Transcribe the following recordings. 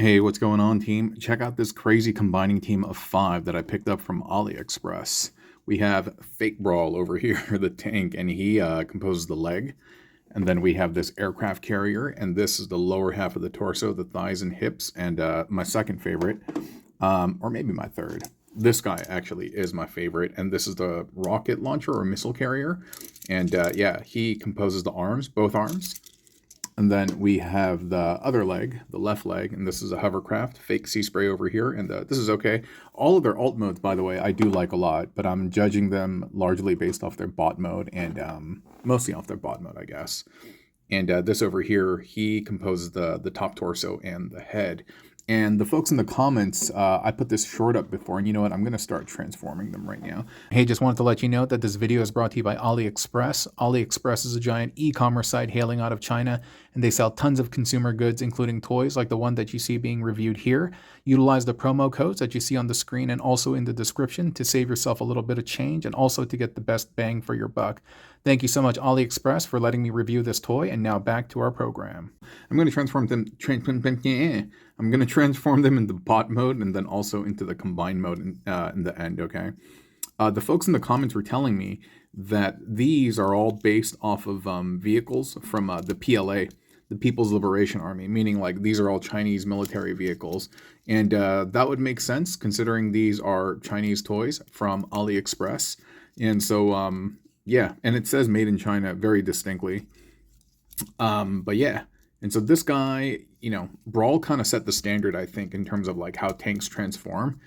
Hey, what's going on, team? Check out this crazy combining team of 5 that I picked up from AliExpress. We have Fake Brawl over here, the tank, and he composes the leg. And then we have this aircraft carrier, and this is the lower half of the torso, the thighs and hips. And my second favorite, or maybe my third. This guy actually is my favorite, and this is the rocket launcher or missile carrier. And yeah, he composes the arms, both arms. And then we have the other leg, the left leg, and this is a hovercraft, fake sea spray over here, and this is okay. All of their alt modes, by the way, I do like a lot, but I'm judging them largely based off their bot mode and mostly off their bot mode, I guess. And this over here, he composes the top torso and the head. And the folks in the comments, I put this short up before, and you know what? I'm going to start transforming them right now. Hey, just wanted to let you know that this video is brought to you by AliExpress. AliExpress is a giant e-commerce site hailing out of China, and they sell tons of consumer goods, including toys like the one that you see being reviewed here. Utilize the promo codes that you see on the screen and also in the description to save yourself a little bit of change and also to get the best bang for your buck. Thank you so much, AliExpress, for letting me review this toy, and now back to our program. I'm going to transform them. I'm going to transform them into bot mode and then also into the combined mode in the end. Okay. The folks in the comments were telling me that these are all based off of vehicles from the PLA, the People's Liberation Army, meaning like these are all Chinese military vehicles. And that would make sense considering these are Chinese toys from AliExpress. And so, yeah, and it says made in China very distinctly. But yeah, and so this guy, Brawl kind of set the standard, I think, in terms of like how tanks transform.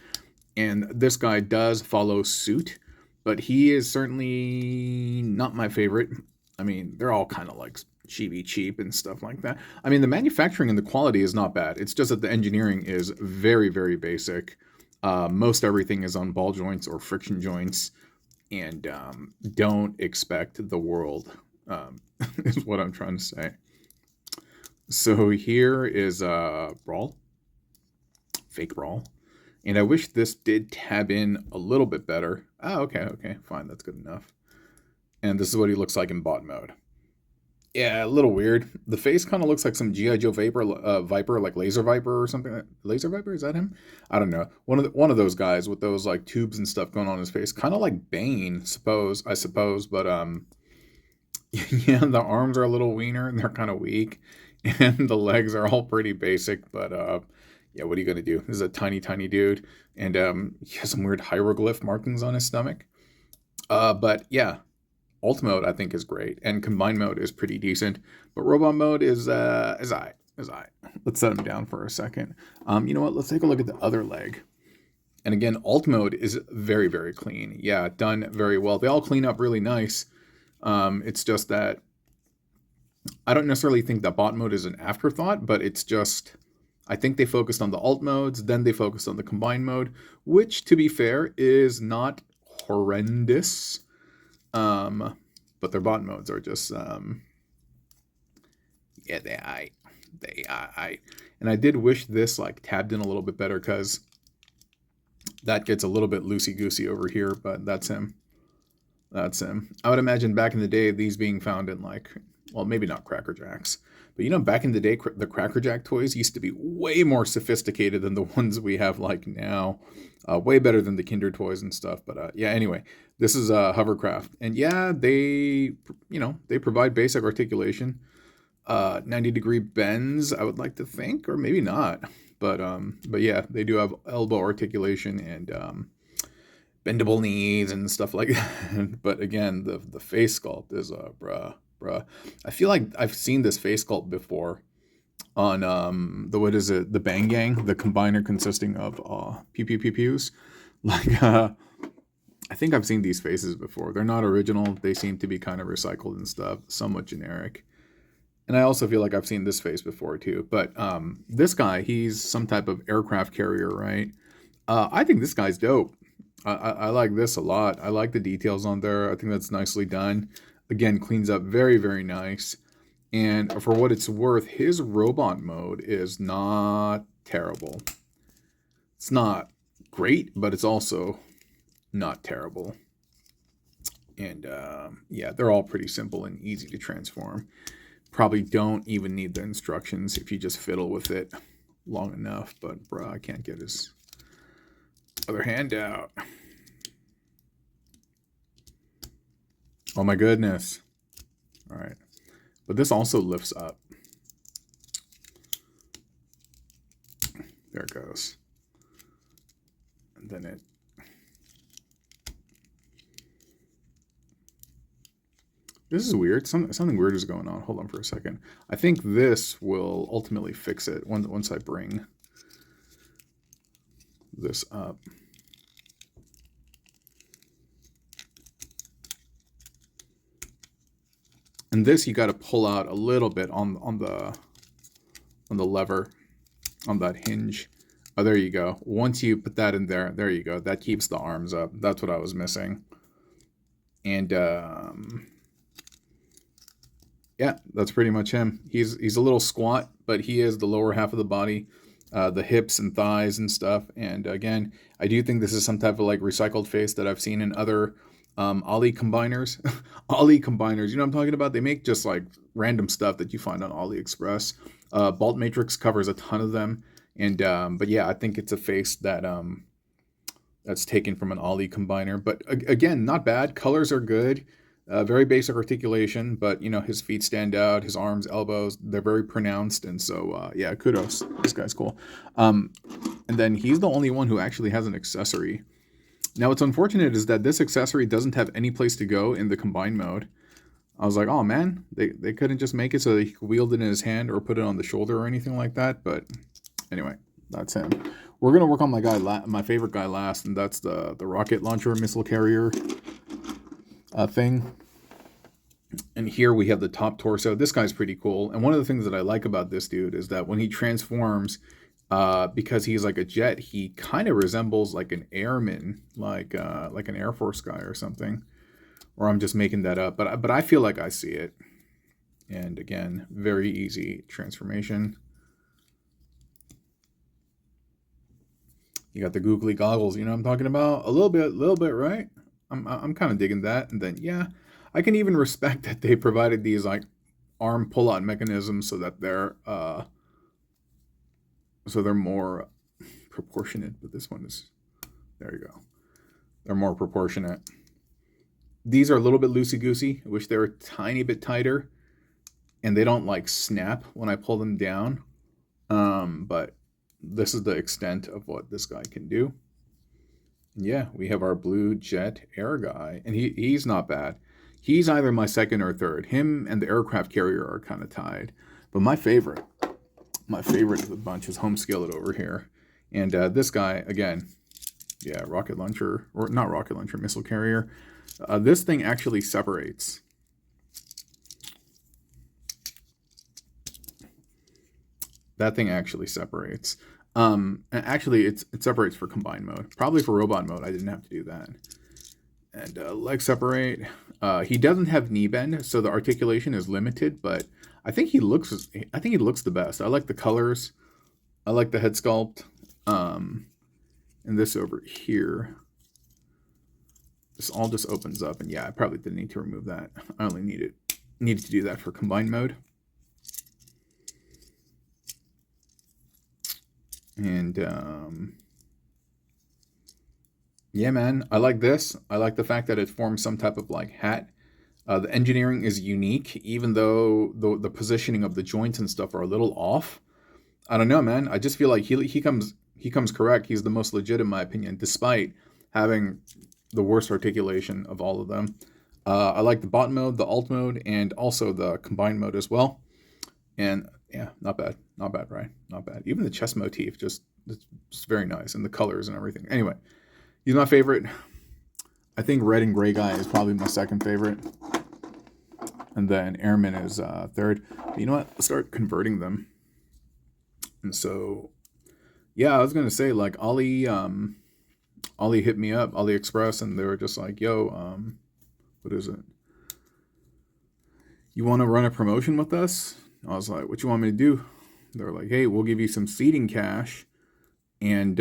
And this guy does follow suit, but he is certainly not my favorite. I mean, they're all kind of like chibi cheap and stuff like that. I mean, the manufacturing and the quality is not bad. It's just that the engineering is very, very basic. Most everything is on ball joints or friction joints, and don't expect the world, is what I'm trying to say. So here is Brawl, Fake Brawl. And I wish this did tab in a little bit better. Oh, okay, fine, that's good enough. And this is what he looks like in bot mode. Yeah, a little weird. The face kind of looks like some GI Joe Viper, like Laser Viper or something. Laser Viper, is that him? I don't know. One of those guys with those like tubes and stuff going on his face, kind of like Bane, I suppose. But yeah, the arms are a little wiener and they're kind of weak, and the legs are all pretty basic. But yeah, what are you gonna do? This is a tiny, tiny dude, and he has some weird hieroglyph markings on his stomach. But yeah, alt mode I think is great, and combined mode is pretty decent. But robot mode is I. Let's set him down for a second. You know what? Let's take a look at the other leg. And again, alt mode is very, very clean. Yeah, done very well. They all clean up really nice. It's just that I don't necessarily think that bot mode is an afterthought, but it's just I think they focused on the alt modes, then they focused on the combined mode, which, to be fair, is not horrendous. But their bot modes are just, yeah, they I. And I did wish this like tabbed in a little bit better because that gets a little bit loosey goosey over here. But that's him. That's him. I would imagine back in the day, these being found in like, well, maybe not Cracker Jacks, but back in the day, the Cracker Jack toys used to be way more sophisticated than the ones we have like now. Way better than the Kinder toys and stuff. But yeah, anyway, this is a hovercraft, and yeah, they provide basic articulation, 90-degree bends. I would like to think, or maybe not, but yeah, they do have elbow articulation and bendable knees and stuff like that. But again, the face sculpt is bruh. I feel like I've seen this face sculpt before on the Bang Gang, the combiner consisting of pew pews. Like I think I've seen these faces before. They're not original. They seem to be kind of recycled and stuff, somewhat generic. And I also feel like I've seen this face before too. But this guy, he's some type of aircraft carrier, right? I think this guy's dope. I like this a lot. I like the details on there. I think that's nicely done. Again, cleans up very, very nice. And for what it's worth, his robot mode is not terrible. It's not great, but it's also not terrible. And yeah, they're all pretty simple and easy to transform. Probably don't even need the instructions if you just fiddle with it. long enough, but bruh, I can't get his other hand out. Oh my goodness. All right. But this also lifts up. There it goes. And then it... This is weird. Something weird is going on. Hold on for a second. I think this will ultimately fix it once I bring this up. And this you got to pull out a little bit on the lever, on that hinge. Oh, there you go. Once you put that in there, there you go. That keeps the arms up. That's what I was missing. And yeah, that's pretty much him. He's a little squat, but he is the lower half of the body, the hips and thighs and stuff. And again, I do think this is some type of like recycled face that I've seen in other Ali combiners. Ali combiners, you know what I'm talking about? They make just like random stuff that you find on AliExpress. Bolt Matrix covers a ton of them. And but yeah, I think it's a face that that's taken from an Ali combiner. But again, not bad. Colors are good. Very basic articulation, but you know, his feet stand out, his arms, elbows, they're very pronounced. And so yeah, kudos. This guy's cool. And then he's the only one who actually has an accessory. Now, what's unfortunate is that this accessory doesn't have any place to go in the combine mode. I was like, oh man, they couldn't just make it so that he could wield it in his hand or put it on the shoulder or anything like that. But anyway, that's him. We're gonna work on my favorite guy last, and that's the rocket launcher missile carrier thing. And here we have the top torso. This guy's pretty cool. And one of the things that I like about this dude is that when he transforms, because he's like a jet, he kind of resembles like an airman, like an Air Force guy or something. Or I'm just making that up, but I feel like I see it. And again, very easy transformation. You got the googly goggles, you know what I'm talking about? A little bit, right? I'm kind of digging that. And then yeah, I can even respect that they provided these like arm pull-out mechanisms so that they're more proportionate. But this one is, there you go. They're more proportionate. These are a little bit loosey-goosey. I wish they were a tiny bit tighter. And they don't like snap when I pull them down. But this is the extent of what this guy can do. And yeah, we have our blue jet air guy. And he's not bad. He's either my second or third. Him and the aircraft carrier are kind of tied. But my favorite of the bunch is Home Skillet over here. And this guy, again, yeah, rocket launcher, or not rocket launcher, missile carrier. This thing actually separates. That thing actually separates. And actually, it separates for combined mode. Probably for robot mode, I didn't have to do that. And leg separate. He doesn't have knee bend, so the articulation is limited. But I think he looks the best. I like the colors. I like the head sculpt. And this over here. This all just opens up, and yeah, I probably didn't need to remove that. I only needed to do that for combined mode. And yeah, man, I like this. I like the fact that it forms some type of like hat. The engineering is unique, even though the positioning of the joints and stuff are a little off. I don't know, man. I just feel like he comes correct. He's the most legit in my opinion, despite having the worst articulation of all of them. I like the bot mode, the alt mode, and also the combined mode as well. And yeah, not bad, right? Not bad. Even the chest motif, just very nice, and the colors and everything. Anyway, he's my favorite. I think red and gray guy is probably my second favorite, and then airman is third. But you know what? Let's start converting them. And so, yeah, I was gonna say like Ali hit me up, AliExpress, and they were just like, yo, what is it? You want to run a promotion with us? I was like, what you want me to do? They're like, hey, we'll give you some seeding cash and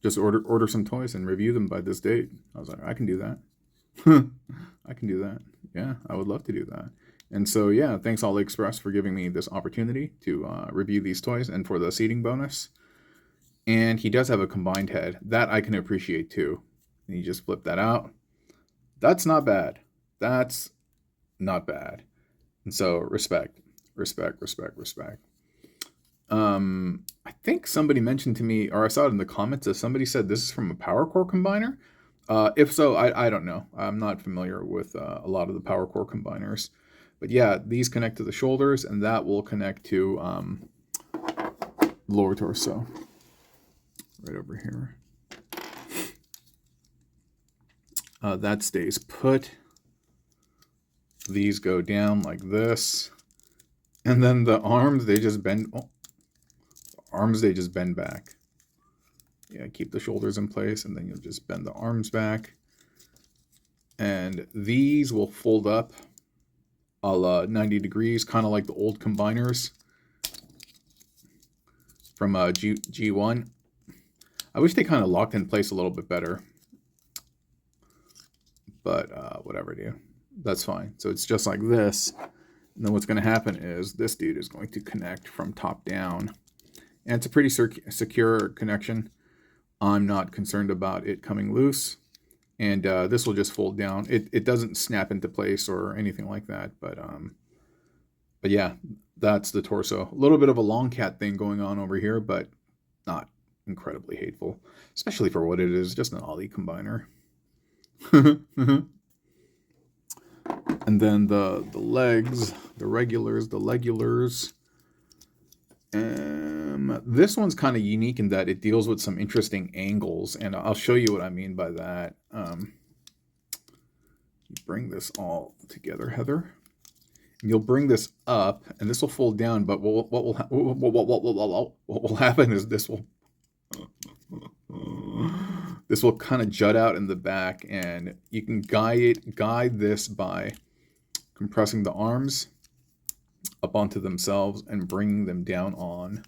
just order some toys and review them by this date. I was like, I can do that. I can do that. Yeah, I would love to do that. And so, yeah, thanks AliExpress for giving me this opportunity to review these toys and for the seating bonus. And he does have a combined head. That I can appreciate too. And you just flip that out. That's not bad. That's not bad. And so, respect, respect, respect, respect. I think somebody mentioned to me, or I saw it in the comments, that somebody said this is from a power core combiner. If so, I don't know. I'm not familiar with a lot of the power core combiners. But yeah, these connect to the shoulders, and that will connect to lower torso. Right over here. That stays put. These go down like this. And then the arms, they just bend. Oh, the arms, they just bend back. Yeah, keep the shoulders in place, and then you'll just bend the arms back. And these will fold up a la 90 degrees, kind of like the old combiners from G1. I wish they kind of locked in place a little bit better. But whatever, dude. That's fine. So it's just like this. And then what's going to happen is this dude is going to connect from top down. And it's a pretty secure connection. I'm not concerned about it coming loose. And this will just fold down. It doesn't snap into place or anything like that. But yeah, that's the torso. A little bit of a long cat thing going on over here, but not incredibly hateful. Especially for what it is, just an Ollie combiner. And then the legs, the regulars, the legulars. This one's kind of unique in that it deals with some interesting angles, and I'll show you what I mean by that. You bring this all together, Heather. And you'll bring this up, and this will fold down. But what will happen is this will kind of jut out in the back, and you can guide this by compressing the arms up onto themselves and bringing them down on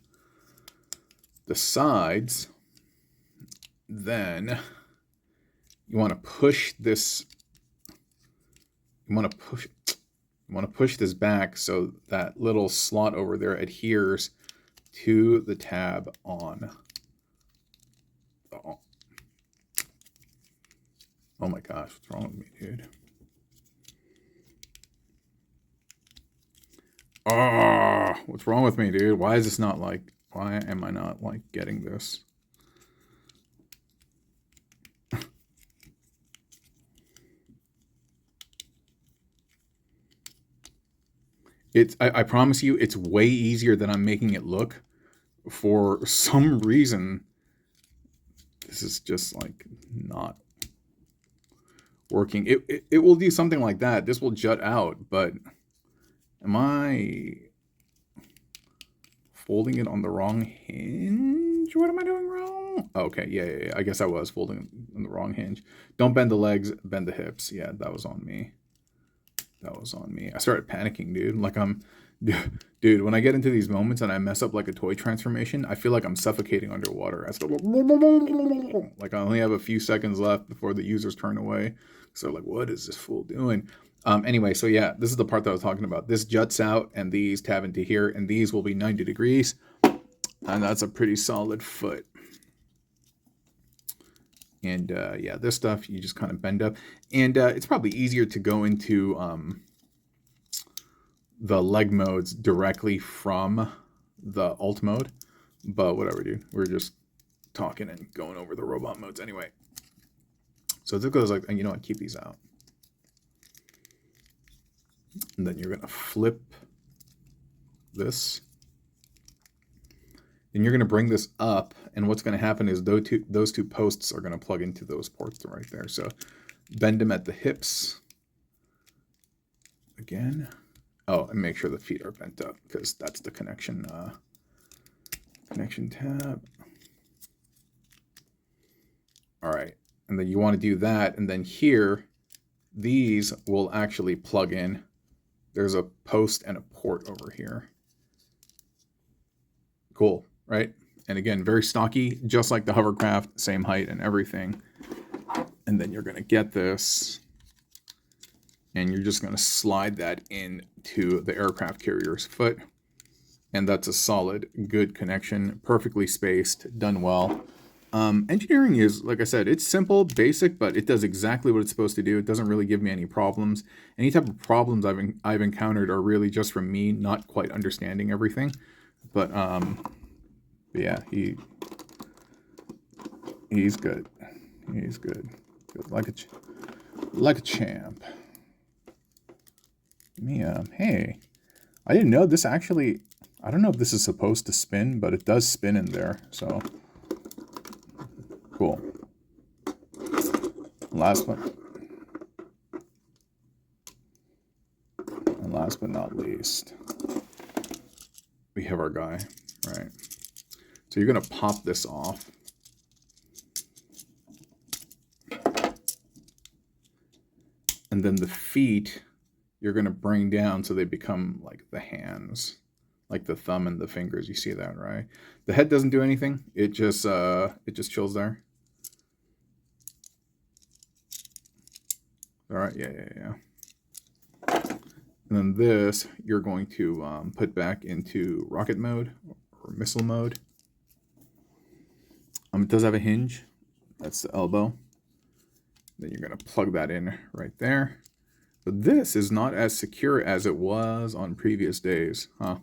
the sides. Then you want to push this. You want to push this back so that little slot over there adheres to the tab on. Oh my gosh, what's wrong with me, dude? Oh, what's wrong with me, dude? Why is this not like, why am I not like getting this? I promise you, it's way easier than I'm making it look. For some reason, this is just like not working. It will do something like that. This will jut out, but am I folding it on the wrong hinge? What am I doing wrong? Okay, yeah. I guess I was folding it on the wrong hinge. Don't bend the legs, bend the hips. Yeah, that was on me. That was on me. I started panicking, dude. Like dude, when I get into these moments and I mess up like a toy transformation, I feel like I'm suffocating underwater. I start like I only have a few seconds left before the users turn away. So like, what is this fool doing? Anyway, so yeah, this is the part that I was talking about. This juts out, and these tab into here, and these will be 90 degrees. And that's a pretty solid foot. And yeah, this stuff, you just kind of bend up. And it's probably easier to go into the leg modes directly from the alt mode. But whatever, dude. We're just talking and going over the robot modes anyway. So this goes like, and you know what, keep these out. And then you're going to flip this. Then you're going to bring this up, and what's going to happen is those two posts are going to plug into those ports right there. So bend them at the hips. Again. Oh, and make sure the feet are bent up, because that's the connection tab. All right. And then you want to do that, and then here, these will actually plug in. There's a post and a port over here. Cool, right? And again, very stocky, just like the hovercraft, same height and everything. And then you're going to get this and you're just going to slide that into the aircraft carrier's foot. And that's a solid, good connection, perfectly spaced, done well. Engineering is, like I said, it's simple, basic, but it does exactly what it's supposed to do. It doesn't really give me any problems. Any type of problems I've encountered are really just from me not quite understanding everything. But yeah, he's good. He's good. Good. Like a champ. Mia, hey, I didn't know this actually. I don't know if this is supposed to spin, but it does spin in there. So cool. Last but not least, we have our guy, right? So you're gonna pop this off. And then the feet, you're gonna bring down so they become like the hands, like the thumb and the fingers. You see that, right? The head doesn't do anything. It just chills there. All right, yeah. And then this, you're going to put back into rocket mode or missile mode. It does have a hinge. That's the elbow. Then you're going to plug that in right there. But this is not as secure as it was on previous days, huh?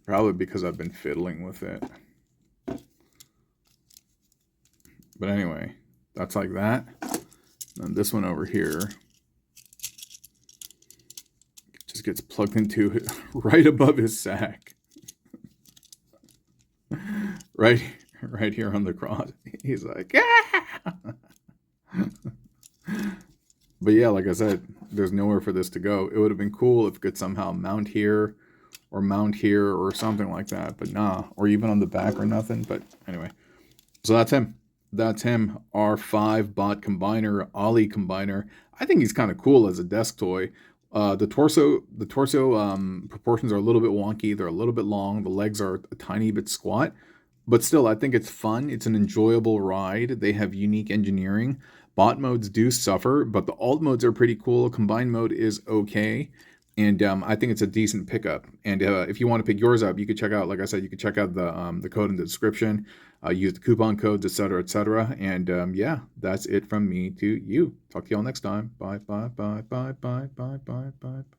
Probably because I've been fiddling with it. But anyway, that's like that. And this one over here just gets plugged into it right above his sack. right here on the cross. He's like, ah! But yeah, like I said, there's nowhere for this to go. It would have been cool if it could somehow mount here or something like that. But nah, or even on the back or nothing. But anyway, so that's him. That's him, R5 bot combiner, Ali combiner. I think he's kind of cool as a desk toy. The torso proportions are a little bit wonky. They're a little bit long. The legs are a tiny bit squat. But still, I think it's fun. It's an enjoyable ride. They have unique engineering. Bot modes do suffer, but the alt modes are pretty cool. Combined mode is okay. And I think it's a decent pickup. And if you want to pick yours up, you could check out, like I said, you could check out the code in the description. Use the coupon codes, etc., etc. And yeah, that's it from me to you. Talk to y'all next time. Bye, bye, bye, bye, bye, bye, bye, bye, bye.